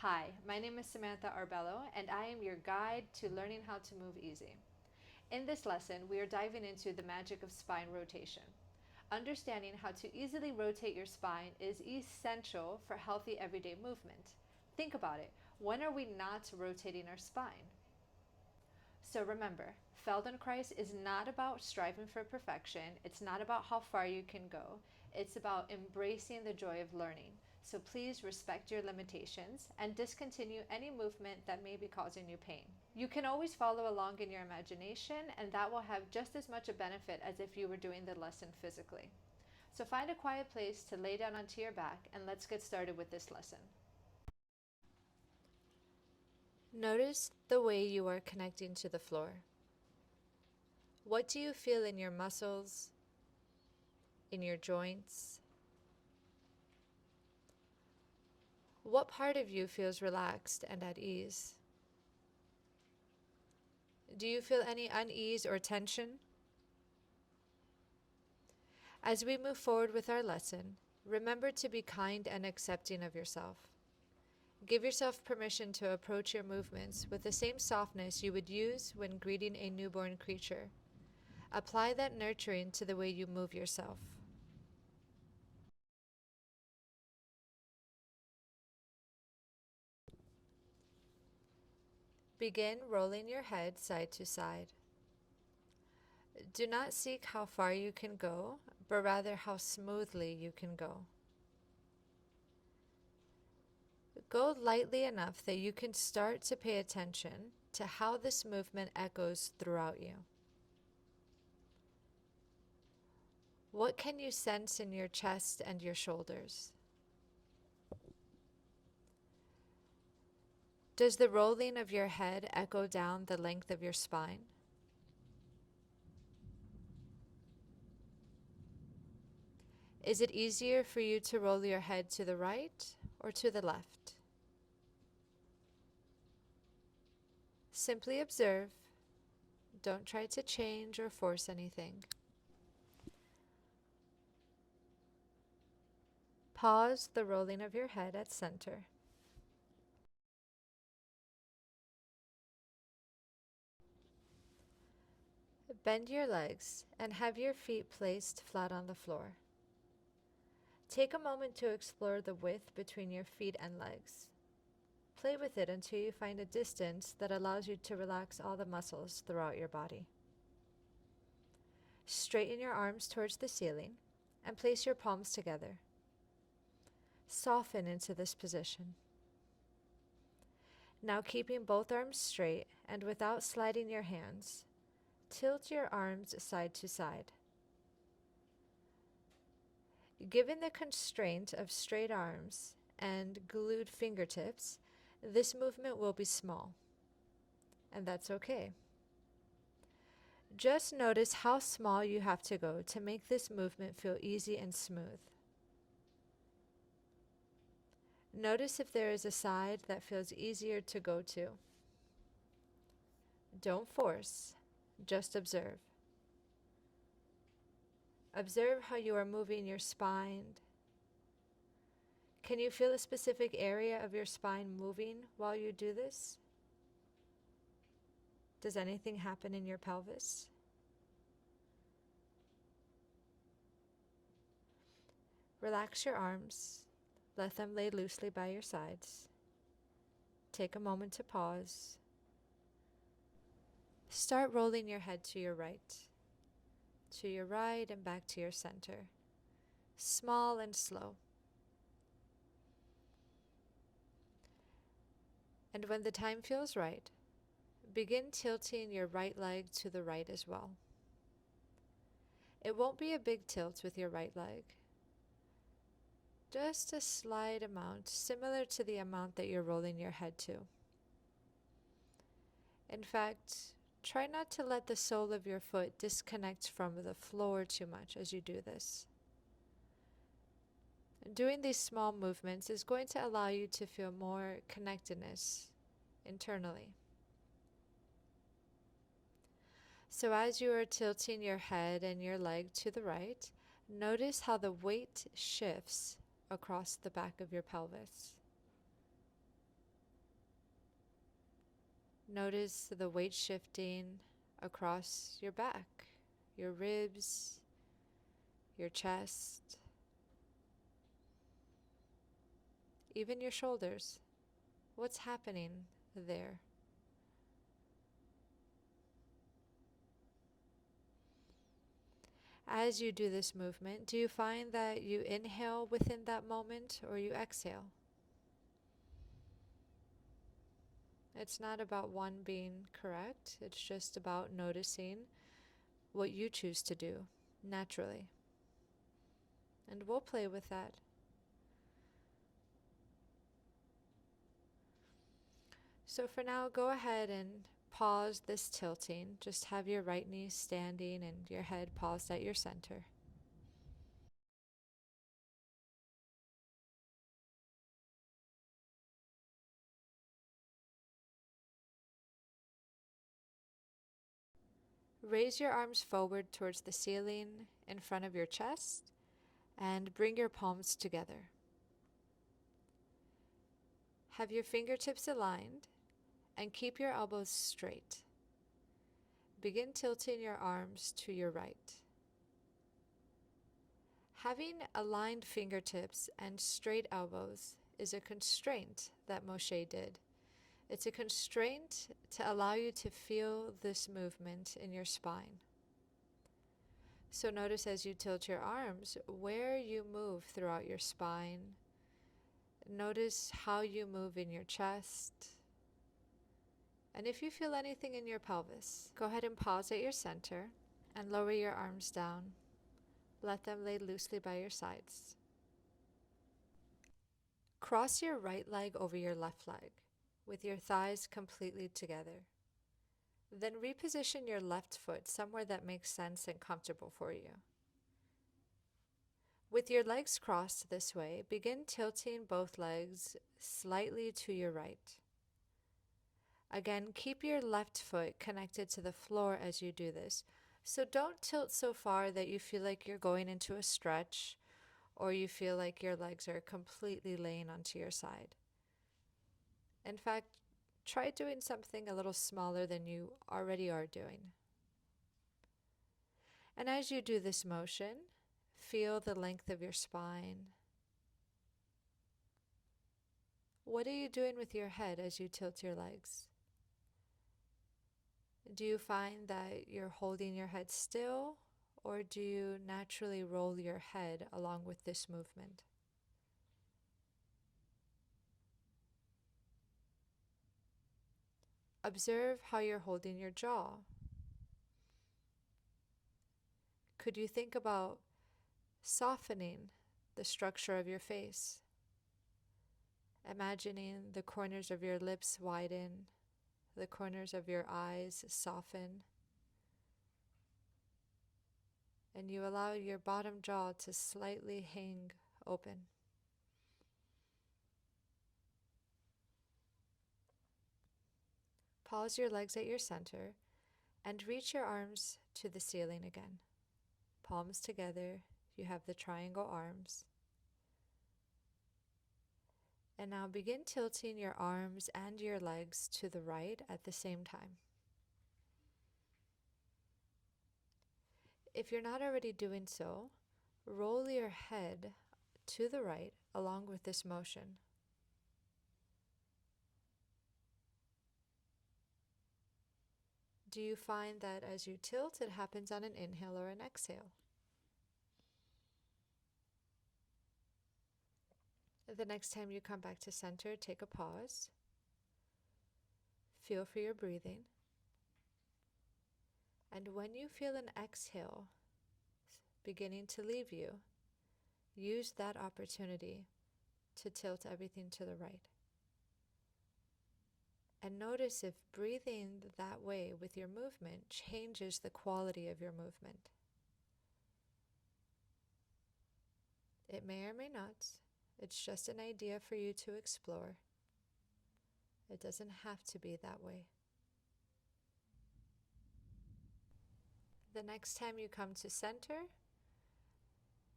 Hi, my name is Samantha Arbello, and I am your guide to learning how to move easy. In this lesson, we are diving into the magic of spine rotation. Understanding how to easily rotate your spine is essential for healthy everyday movement. Think about it. When are we not rotating our spine? So remember, Feldenkrais is not about striving for perfection. It's not about how far you can go. It's about embracing the joy of learning. So please respect your limitations and discontinue any movement that may be causing you pain. You can always follow along in your imagination, and that will have just as much a benefit as if you were doing the lesson physically. So find a quiet place to lay down onto your back, and let's get started with this lesson. Notice the way you are connecting to the floor. What do you feel in your muscles, in your joints? What part of you feels relaxed and at ease? Do you feel any unease or tension? As we move forward with our lesson, remember to be kind and accepting of yourself. Give yourself permission to approach your movements with the same softness you would use when greeting a newborn creature. Apply that nurturing to the way you move yourself. Begin rolling your head side to side. Do not seek how far you can go, but rather how smoothly you can go. Go lightly enough that you can start to pay attention to how this movement echoes throughout you. What can you sense in your chest and your shoulders? Does the rolling of your head echo down the length of your spine? Is it easier for you to roll your head to the right or to the left? Simply observe. Don't try to change or force anything. Pause the rolling of your head at center. Bend your legs and have your feet placed flat on the floor. Take a moment to explore the width between your feet and legs. Play with it until you find a distance that allows you to relax all the muscles throughout your body. Straighten your arms towards the ceiling and place your palms together. Soften into this position. Now, keeping both arms straight and without sliding your hands, tilt your arms side to side. Given the constraint of straight arms and glued fingertips, this movement will be small, and that's okay. Just notice how small you have to go to make this movement feel easy and smooth. Notice if there is a side that feels easier to go to. Don't force, just observe. Observe how you are moving your spine. Can you feel a specific area of your spine moving while you do this? Does anything happen in your pelvis? Relax your arms. Let them lay loosely by your sides. Take a moment to pause. Start rolling your head to your right and back to your center. Small and slow. And when the time feels right, begin tilting your right leg to the right as well. It won't be a big tilt with your right leg. Just a slight amount, similar to the amount that you're rolling your head to. In fact, try not to let the sole of your foot disconnect from the floor too much as you do this. Doing these small movements is going to allow you to feel more connectedness internally. So as you are tilting your head and your leg to the right, notice how the weight shifts across the back of your pelvis. Notice the weight shifting across your back, your ribs, your chest, even your shoulders. What's happening there? As you do this movement, do you find that you inhale within that moment or you exhale? It's not about one being correct, it's just about noticing what you choose to do naturally. And we'll play with that. So for now, go ahead and pause this tilting. Just have your right knee standing and your head paused at your center. Raise your arms forward towards the ceiling in front of your chest and bring your palms together. Have your fingertips aligned and keep your elbows straight. Begin tilting your arms to your right. Having aligned fingertips and straight elbows is a constraint that Moshe did. It's a constraint to allow you to feel this movement in your spine. So notice as you tilt your arms where you move throughout your spine. Notice how you move in your chest. And if you feel anything in your pelvis, go ahead and pause at your center and lower your arms down. Let them lay loosely by your sides. Cross your right leg over your left leg with your thighs completely together. Then reposition your left foot somewhere that makes sense and comfortable for you. With your legs crossed this way, begin tilting both legs slightly to your right. Again, keep your left foot connected to the floor as you do this. So don't tilt so far that you feel like you're going into a stretch or you feel like your legs are completely laying onto your side. In fact, try doing something a little smaller than you already are doing. And as you do this motion, feel the length of your spine. What are you doing with your head as you tilt your legs? Do you find that you're holding your head still, or do you naturally roll your head along with this movement? Observe how you're holding your jaw. Could you think about softening the structure of your face? Imagining the corners of your lips widen, the corners of your eyes soften, and you allow your bottom jaw to slightly hang open. Pause your legs at your center and reach your arms to the ceiling again. Palms together, you have the triangle arms. And now begin tilting your arms and your legs to the right at the same time. If you're not already doing so, roll your head to the right along with this motion. Do you find that as you tilt, it happens on an inhale or an exhale? The next time you come back to center, take a pause. Feel for your breathing. And when you feel an exhale beginning to leave you, use that opportunity to tilt everything to the right. And notice if breathing that way with your movement changes the quality of your movement. It may or may not. It's just an idea for you to explore. It doesn't have to be that way. The next time you come to center,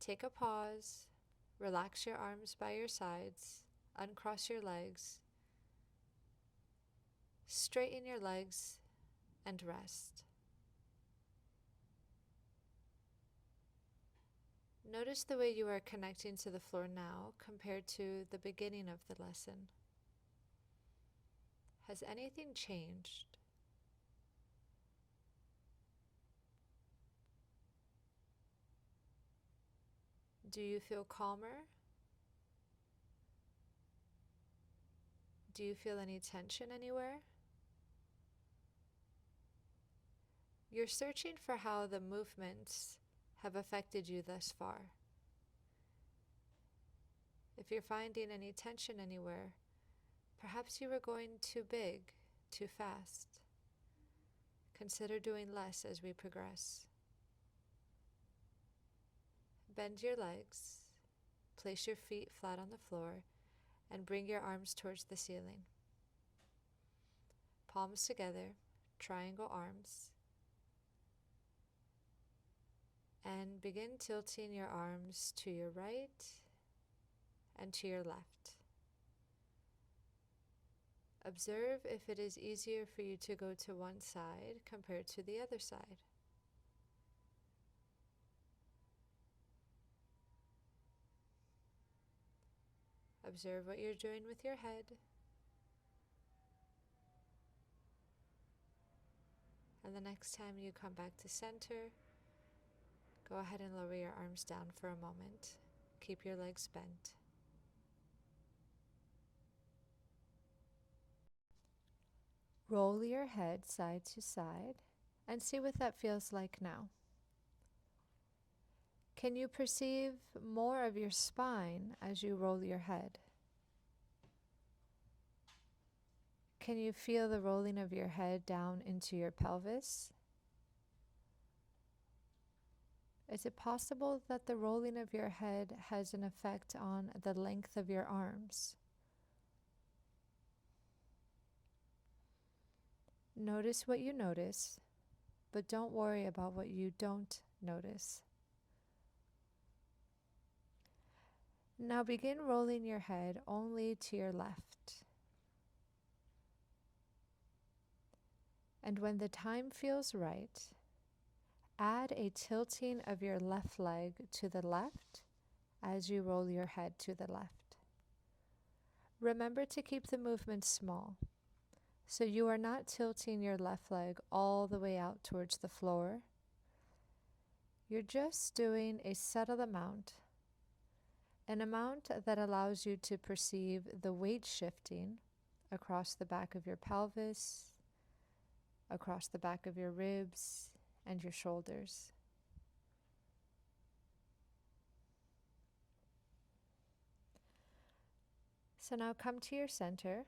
take a pause, relax your arms by your sides, uncross your legs, Straighten your legs and rest. Notice the way you are connecting to the floor now compared to the beginning of the lesson. Has anything changed? Do you feel calmer? Do you feel any tension anywhere? You're searching for how the movements have affected you thus far. If you're finding any tension anywhere, perhaps you were going too big, too fast. Consider doing less as we progress. Bend your legs, place your feet flat on the floor, and bring your arms towards the ceiling. Palms together, triangle arms. And begin tilting your arms to your right and to your left. Observe if it is easier for you to go to one side compared to the other side. Observe what you're doing with your head. And the next time you come back to center, go ahead and lower your arms down for a moment. Keep your legs bent. Roll your head side to side and see what that feels like now. Can you perceive more of your spine as you roll your head? Can you feel the rolling of your head down into your pelvis? Is it possible that the rolling of your head has an effect on the length of your arms? Notice what you notice, but don't worry about what you don't notice. Now begin rolling your head only to your left. And when the time feels right, add a tilting of your left leg to the left as you roll your head to the left. Remember to keep the movement small, so you are not tilting your left leg all the way out towards the floor. You're just doing a subtle amount, an amount that allows you to perceive the weight shifting across the back of your pelvis, across the back of your ribs and your shoulders. So now come to your center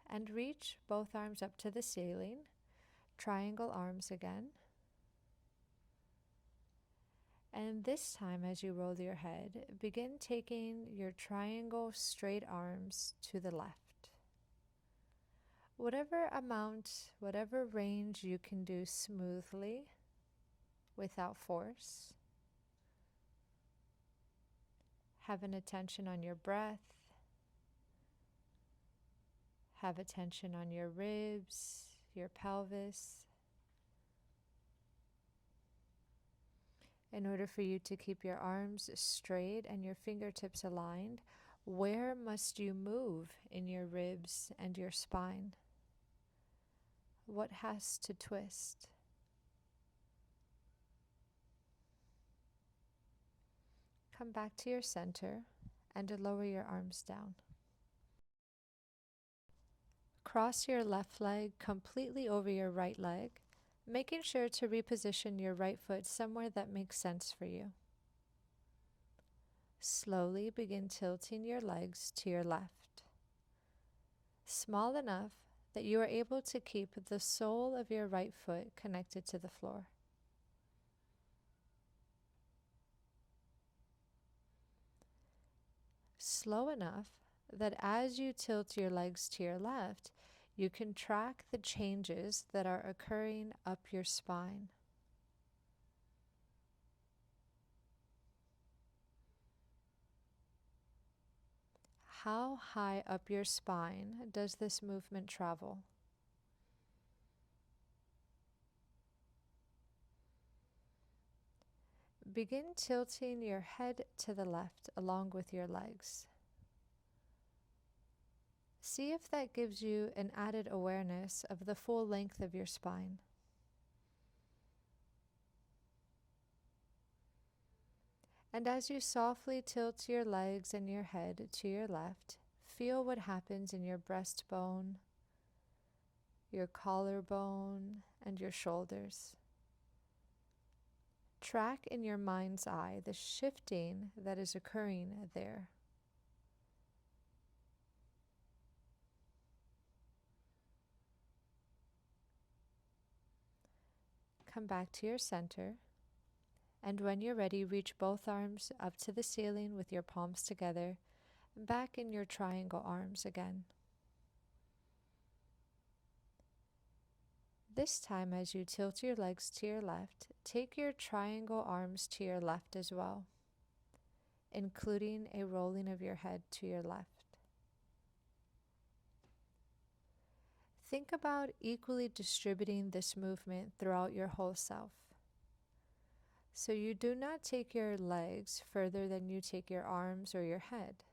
and reach both arms up to the ceiling, triangle arms again. And this time, as you roll your head, begin taking your triangle straight arms to the left. Whatever amount, whatever range you can do smoothly without force. Have an attention on your breath. Have attention on your ribs, your pelvis. In order for you to keep your arms straight and your fingertips aligned, where must you move in your ribs and your spine? What has to twist? Come back to your center and lower your arms down. Cross your left leg completely over your right leg, making sure to reposition your right foot somewhere that makes sense for you. Slowly begin tilting your legs to your left, small enough that you are able to keep the sole of your right foot connected to the floor. Slow enough that as you tilt your legs to your left, you can track the changes that are occurring up your spine. How high up your spine does this movement travel? Begin tilting your head to the left along with your legs. See if that gives you an added awareness of the full length of your spine. And as you softly tilt your legs and your head to your left, feel what happens in your breastbone, your collarbone, and your shoulders. Track in your mind's eye the shifting that is occurring there. Come back to your center, and when you're ready, reach both arms up to the ceiling with your palms together, and back in your triangle arms again. This time, as you tilt your legs to your left, take your triangle arms to your left as well, including a rolling of your head to your left. Think about equally distributing this movement throughout your whole self. So you do not take your legs further than you take your arms or your head.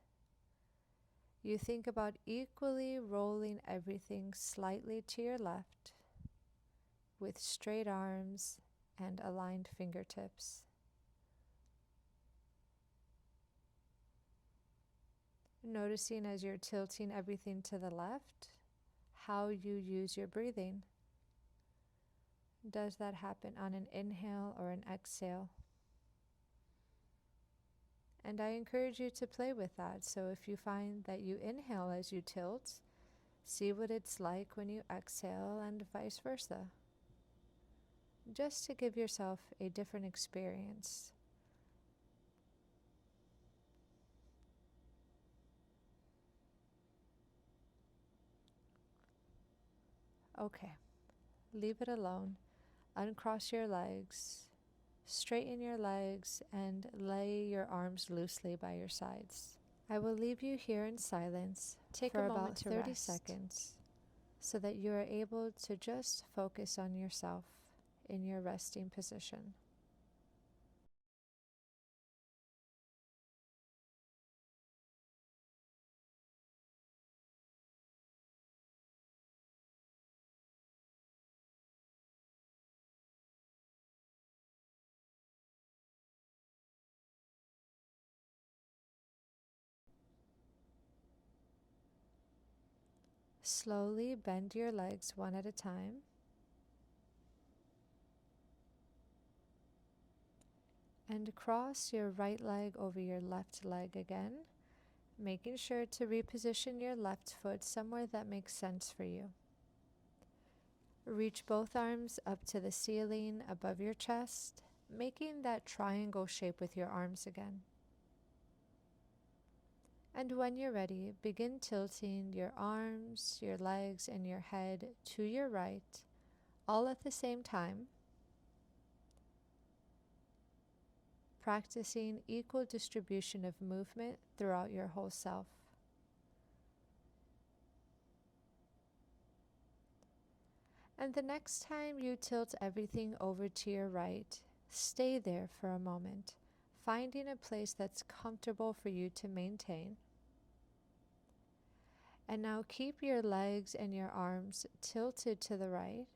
You think about equally rolling everything slightly to your left with straight arms and aligned fingertips. Noticing as you're tilting everything to the left, how you use your breathing. Does that happen on an inhale or an exhale? And I encourage you to play with that. So if you find that you inhale as you tilt, see what it's like when you exhale and vice versa. Just to give yourself a different experience. Okay, leave it alone. Uncross your legs, straighten your legs, and lay your arms loosely by your sides. I will leave you here in silence for about 30 seconds so that you are able to just focus on yourself in your resting position. Slowly bend your legs one at a time. And cross your right leg over your left leg again, making sure to reposition your left foot somewhere that makes sense for you. Reach both arms up to the ceiling above your chest, making that triangle shape with your arms again. And when you're ready, begin tilting your arms, your legs, and your head to your right, all at the same time, practicing equal distribution of movement throughout your whole self. And the next time you tilt everything over to your right, stay there for a moment, finding a place that's comfortable for you to maintain. And now keep your legs and your arms tilted to the right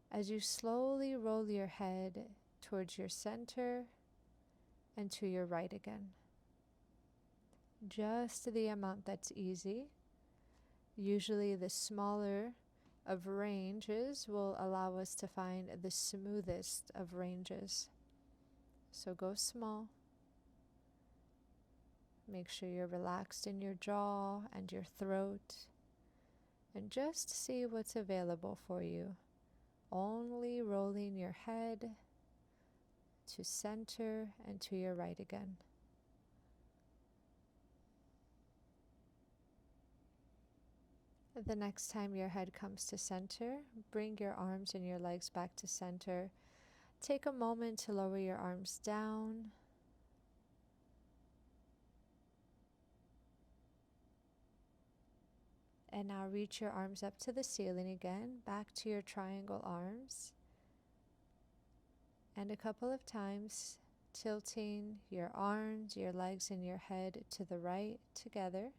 as you slowly roll your head towards your center and to your right again. Just the amount that's easy. Usually the smaller of ranges will allow us to find the smoothest of ranges. So go small. Make sure you're relaxed in your jaw and your throat, and just see what's available for you. Only rolling your head to center and to your right again. The next time your head comes to center, bring your arms and your legs back to center. Take a moment to lower your arms down. And now reach your arms up to the ceiling again, back to your triangle arms. And a couple of times, tilting your arms, your legs, and your head to the right together.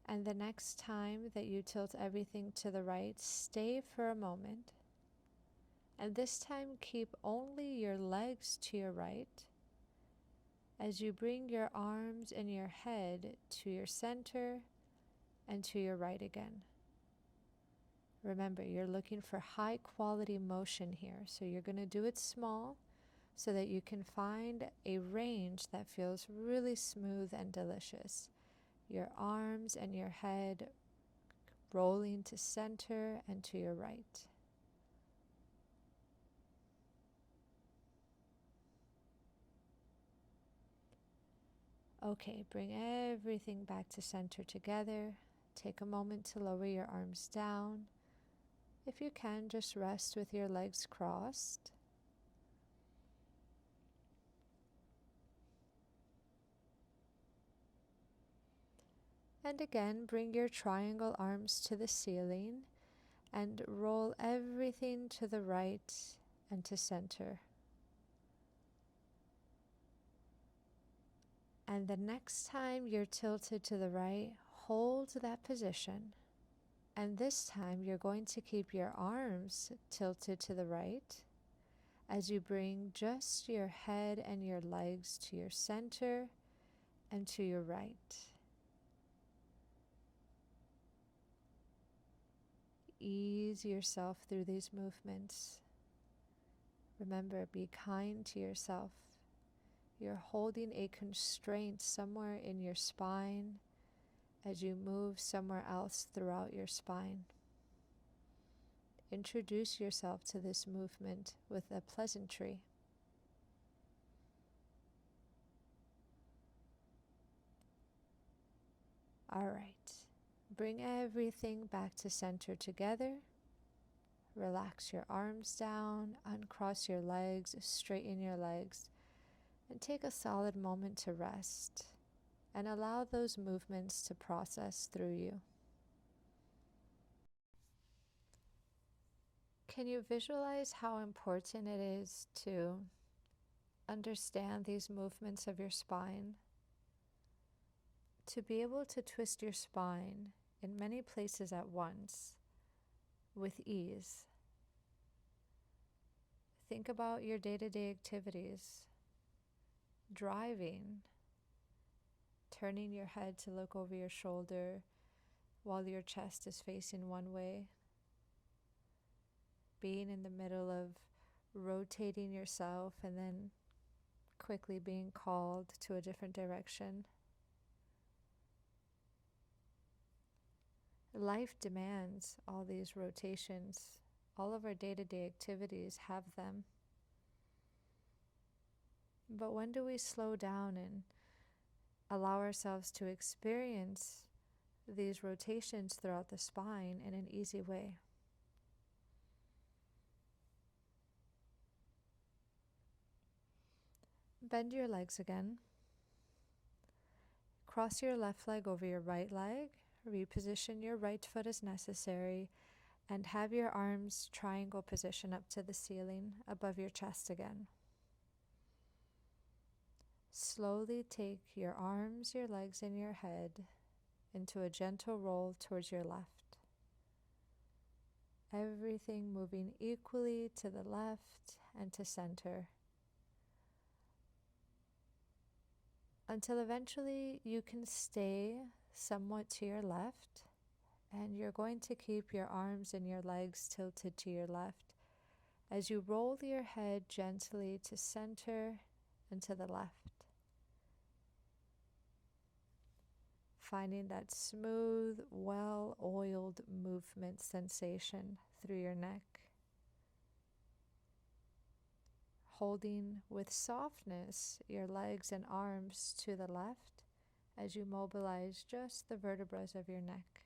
And the next time that you tilt everything to the right, stay for a moment. And this time, keep only your legs to your right as you bring your arms and your head to your center and to your right again. Remember, you're looking for high quality motion here, so you're going to do it small so that you can find a range that feels really smooth and delicious. Your arms and your head rolling to center and to your right. Okay, bring everything back to center together. Take a moment to lower your arms down. If you can, just rest with your legs crossed. And again, bring your triangle arms to the ceiling and roll everything to the right and to center. And the next time you're tilted to the right, hold that position. And this time you're going to keep your arms tilted to the right as you bring just your head and your legs to your center and to your right. Ease yourself through these movements. Remember, be kind to yourself. You're holding a constraint somewhere in your spine as you move somewhere else throughout your spine. Introduce yourself to this movement with a pleasantry. All right, bring everything back to center together. Relax your arms down, uncross your legs, straighten your legs, and take a solid moment to rest and allow those movements to process through you. Can you visualize how important it is to understand these movements of your spine? To be able to twist your spine in many places at once with ease. Think about your day-to-day activities. Driving, turning your head to look over your shoulder while your chest is facing one way. Being in the middle of rotating yourself and then quickly being called to a different direction. Life demands all these rotations. All of our day-to-day activities have them. But when do we slow down and allow ourselves to experience these rotations throughout the spine in an easy way? Bend your legs again. Cross your left leg over your right leg. Reposition your right foot as necessary. And have your arms triangle position up to the ceiling above your chest again. Slowly take your arms, your legs, and your head into a gentle roll towards your left. Everything moving equally to the left and to center. Until eventually you can stay somewhat to your left, and you're going to keep your arms and your legs tilted to your left as you roll your head gently to center and to the left. Finding that smooth, well-oiled movement sensation through your neck. Holding with softness your legs and arms to the left as you mobilize just the vertebrae of your neck.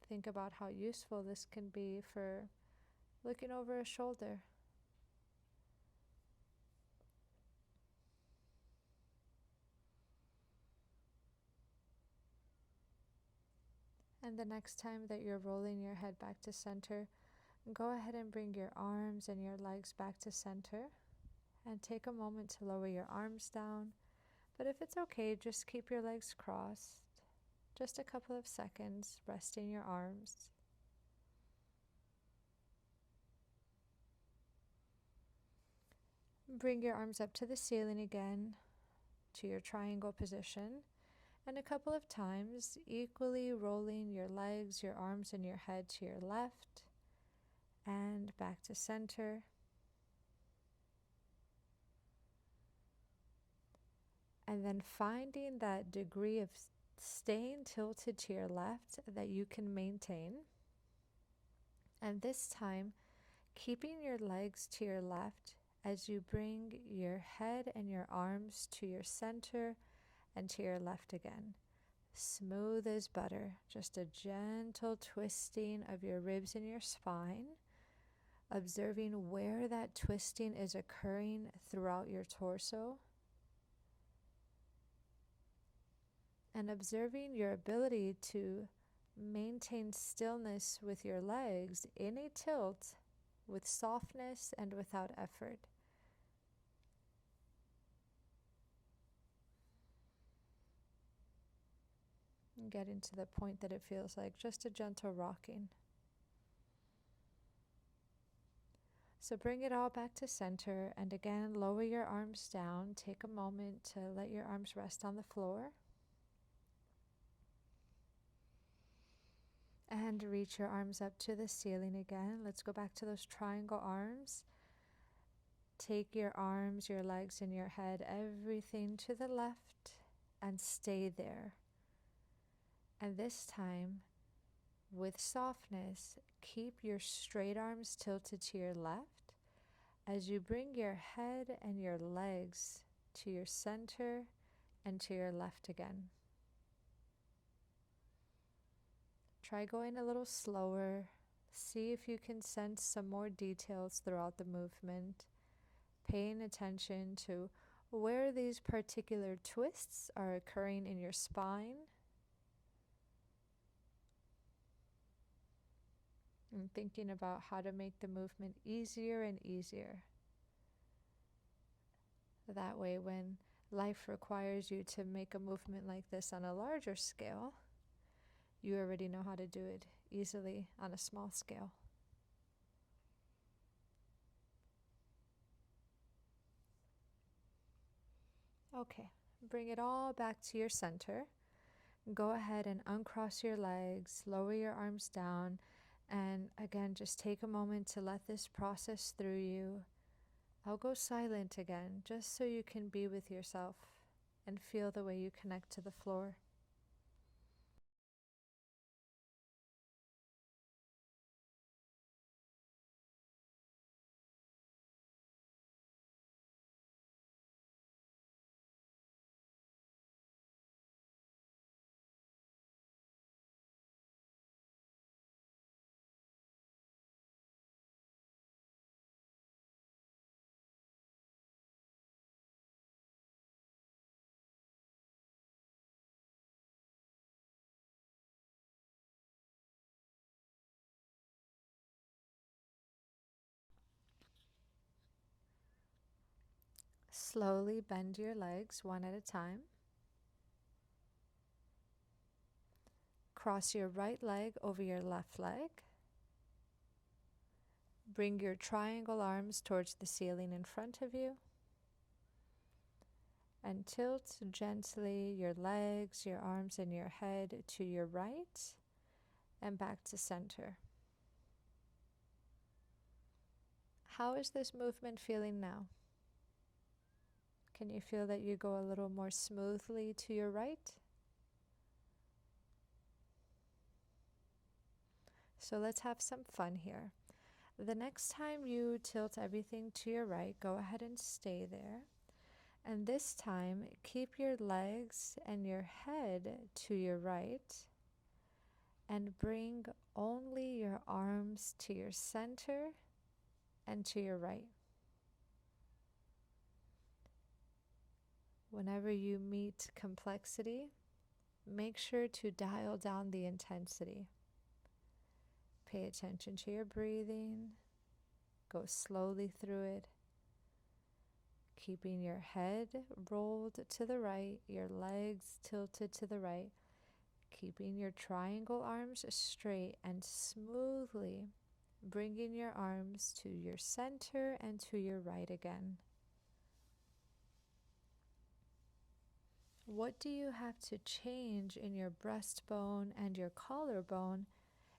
Think about how useful this can be for looking over a shoulder. And the next time that you're rolling your head back to center, go ahead and bring your arms and your legs back to center and take a moment to lower your arms down. But if it's okay, just keep your legs crossed. Just a couple of seconds, resting your arms. Bring your arms up to the ceiling again, to your triangle position, and a couple of times, equally rolling your legs, your arms, and your head to your left and back to center. And then finding that degree of staying tilted to your left that you can maintain. And this time, keeping your legs to your left as you bring your head and your arms to your center and to your left again. Smooth as butter, just a gentle twisting of your ribs and your spine, observing where that twisting is occurring throughout your torso, and observing your ability to maintain stillness with your legs in a tilt with softness and without effort. And getting to the point that it feels like just a gentle rocking. So bring it all back to center, and again, lower your arms down. Take a moment to let your arms rest on the floor. And reach your arms up to the ceiling again. Let's go back to those triangle arms. Take your arms, your legs, and your head, everything to the left, and stay there. And this time, with softness, keep your straight arms tilted to your left as you bring your head and your legs to your center and to your left again. Try going a little slower. See if you can sense some more details throughout the movement, paying attention to where these particular twists are occurring in your spine, and thinking about how to make the movement easier and easier. That way, when life requires you to make a movement like this on a larger scale, you already know how to do it easily on a small scale. Okay, bring it all back to your center. Go ahead and uncross your legs, lower your arms down, and again, just take a moment to let this process through you. I'll go silent again, just so you can be with yourself and feel the way you connect to the floor. Slowly bend your legs one at a time. Cross your right leg over your left leg. Bring your triangle arms towards the ceiling in front of you. And tilt gently your legs, your arms, and your head to your right and back to center. How is this movement feeling now? Can you feel that you go a little more smoothly to your right? So let's have some fun here. The next time you tilt everything to your right, go ahead and stay there. And this time, keep your legs and your head to your right and bring only your arms to your center and to your right. Whenever you meet complexity, make sure to dial down the intensity. Pay attention to your breathing. Go slowly through it, keeping your head rolled to the right, your legs tilted to the right, keeping your triangle arms straight and smoothly bringing your arms to your center and to your right again. What do you have to change in your breastbone and your collarbone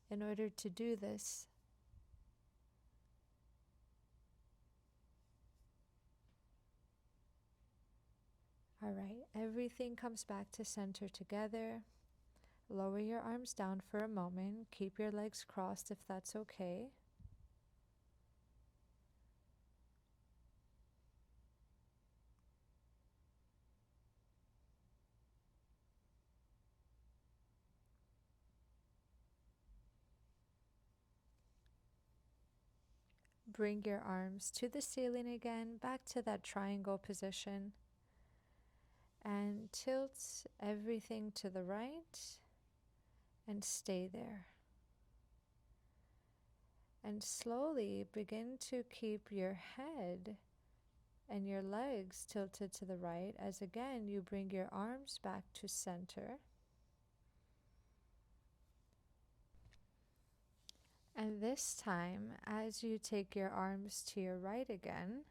in order to do this? All right, everything comes back to center together. Lower your arms down for a moment. Keep your legs crossed if that's okay. Bring your arms to the ceiling again, back to that triangle position. And tilt everything to the right and stay there. And slowly begin to keep your head and your legs tilted to the right as again you bring your arms back to center. And this time, as you take your arms to your right again,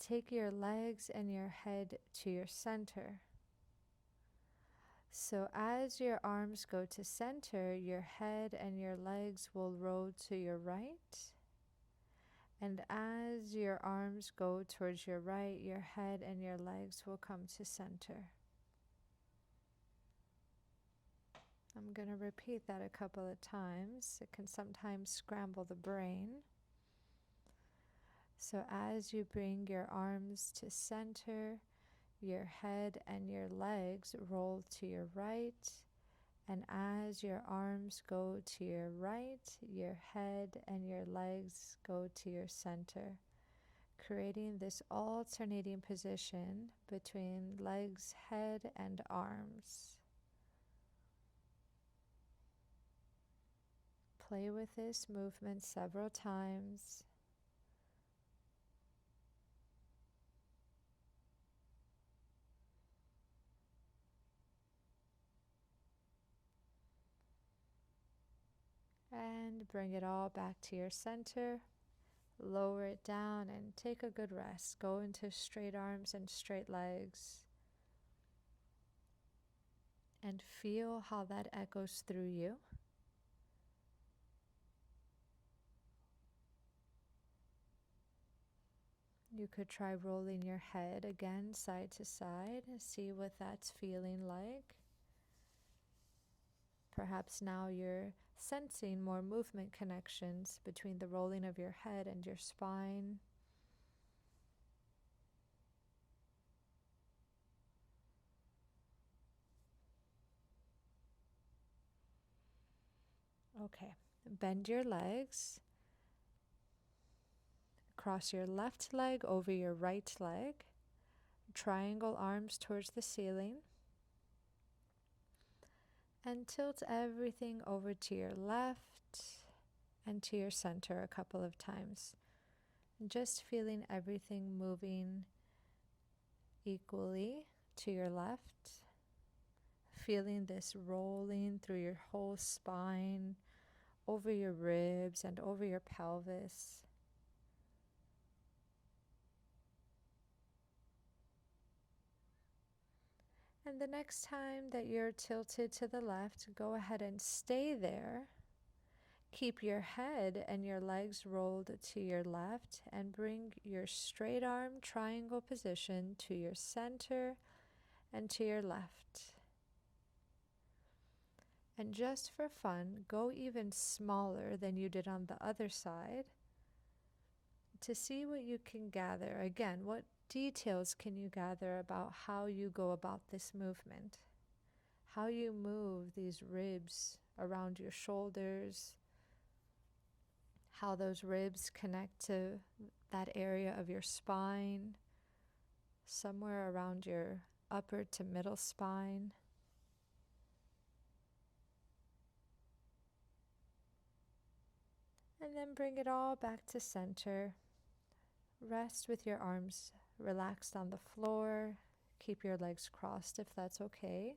take your legs and your head to your center. So as your arms go to center, your head and your legs will roll to your right. And as your arms go towards your right, your head and your legs will come to center. I'm going to repeat that a couple of times. It can sometimes scramble the brain. So as you bring your arms to center, your head and your legs roll to your right, and as your arms go to your right, your head and your legs go to your center, creating this alternating position between legs, head, and arms. Play with this movement several times. And bring it all back to your center. Lower it down and take a good rest. Go into straight arms and straight legs. And feel how that echoes through you. You could try rolling your head again side to side and see what that's feeling like. Perhaps now you're sensing more movement connections between the rolling of your head and your spine. Okay, bend your legs. Cross your left leg over your right leg. Triangle arms towards the ceiling. And tilt everything over to your left and to your center a couple of times. Just feeling everything moving equally to your left. Feeling this rolling through your whole spine, over your ribs and over your pelvis. And the next time that you're tilted to the left, go ahead and stay there. Keep your head and your legs rolled to your left and bring your straight arm triangle position to your center and to your left. And just for fun, go even smaller than you did on the other side to see what you can gather. Again, what details can you gather about how you go about this movement? How you move these ribs around your shoulders, how those ribs connect to that area of your spine, somewhere around your upper to middle spine. And then bring it all back to center. Rest with your arms relaxed on the floor. Keep your legs crossed if that's okay.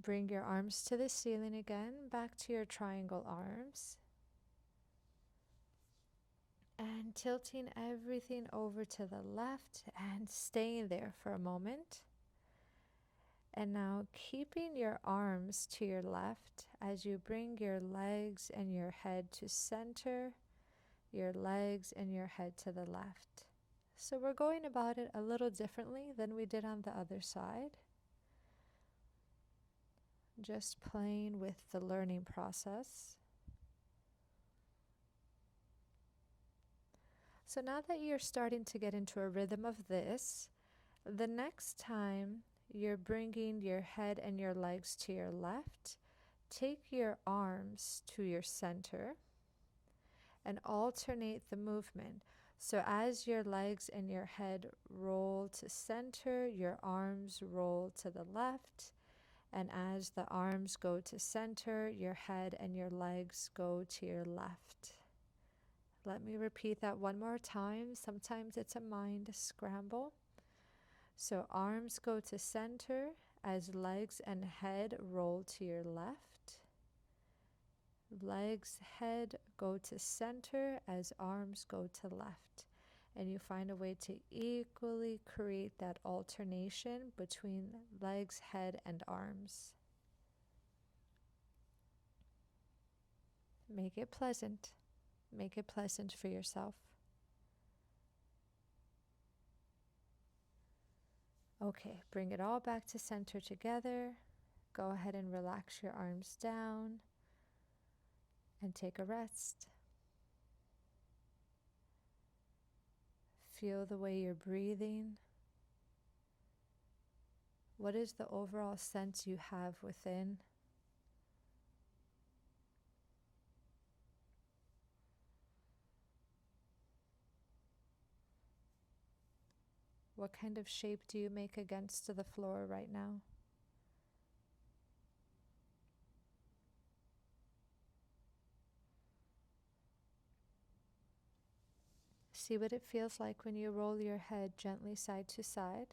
Bring your arms to the ceiling again, back to your triangle arms. And tilting everything over to the left and staying there for a moment. And now keeping your arms to your left as you bring your legs and your head to center, your legs and your head to the left. So we're going about it a little differently than we did on the other side. Just playing with the learning process. So now that you're starting to get into a rhythm of this, the next time you're bringing your head and your legs to your left, take your arms to your center and alternate the movement. So as your legs and your head roll to center, your arms roll to the left. And as the arms go to center, your head and your legs go to your left. Let me repeat that one more time. Sometimes it's a mind scramble. So arms go to center as legs and head roll to your left. Legs, head go to center as arms go to left. And you find a way to equally create that alternation between legs, head, and arms. Make it pleasant. Make it pleasant for yourself. Okay, bring it all back to center together. Go ahead and relax your arms down and take a rest. Feel the way you're breathing. What is the overall sense you have within? What kind of shape do you make against the floor right now? See what it feels like when you roll your head gently side to side.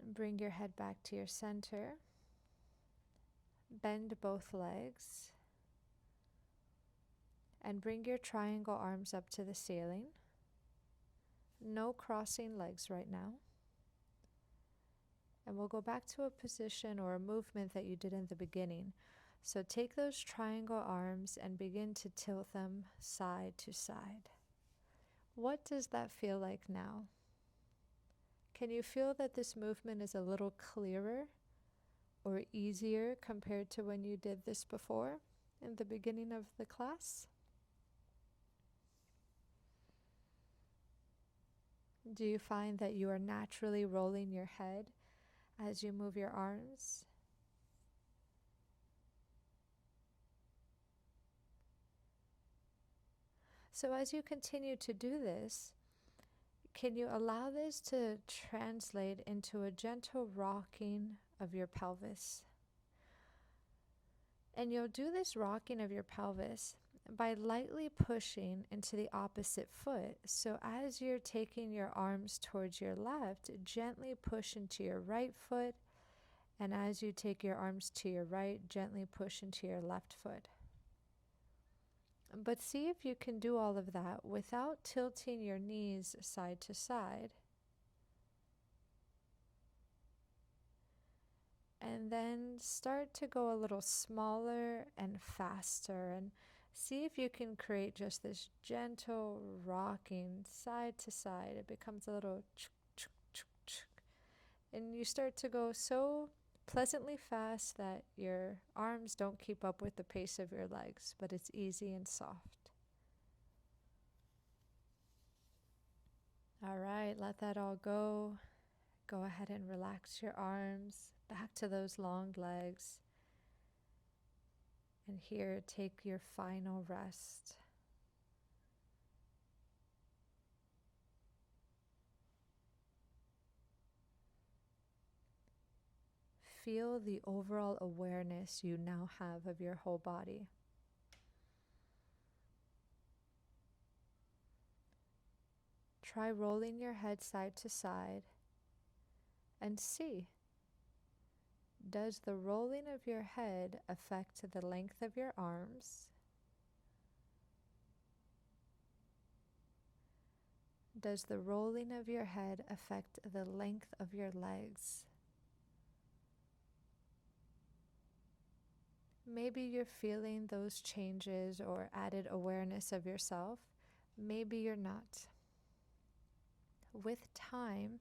Bring your head back to your center. Bend both legs. And bring your triangle arms up to the ceiling. No crossing legs right now. And we'll go back to a position or a movement that you did in the beginning. So take those triangle arms and begin to tilt them side to side. What does that feel like now? Can you feel that this movement is a little clearer or easier compared to when you did this before in the beginning of the class? Do you find that you are naturally rolling your head as you move your arms? So as you continue to do this, can you allow this to translate into a gentle rocking of your pelvis? And you'll do this rocking of your pelvis by lightly pushing into the opposite foot. So as you're taking your arms towards your left, gently push into your right foot. And as you take your arms to your right, gently push into your left foot. But see if you can do all of that without tilting your knees side to side. And then start to go a little smaller and faster, and see if you can create just this gentle rocking side to side. It becomes a little chuk, chuk, chuk, chuk. And you start to go so pleasantly fast that your arms don't keep up with the pace of your legs, but it's easy and soft. All right, let that all go. Go ahead and relax your arms back to those long legs. And here, take your final rest. feel the overall awareness you now have of your whole body. Try rolling your head side to side and see, does the rolling of your head affect the length of your arms? Does the rolling of your head affect the length of your legs? Maybe you're feeling those changes or added awareness of yourself. Maybe you're not. With time,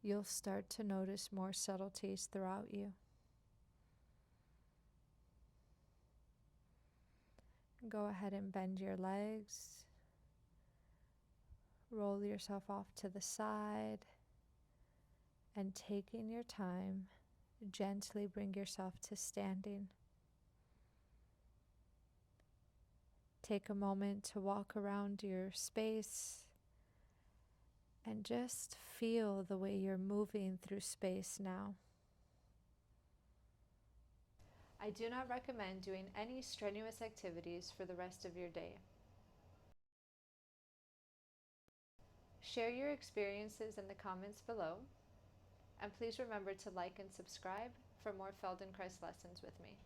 you'll start to notice more subtleties throughout you. Go ahead and bend your legs. Roll yourself off to the side. And taking your time, gently bring yourself to standing. Take a moment to walk around your space and just feel the way you're moving through space now. I do not recommend doing any strenuous activities for the rest of your day. Share your experiences in the comments below, and please remember to like and subscribe for more Feldenkrais lessons with me.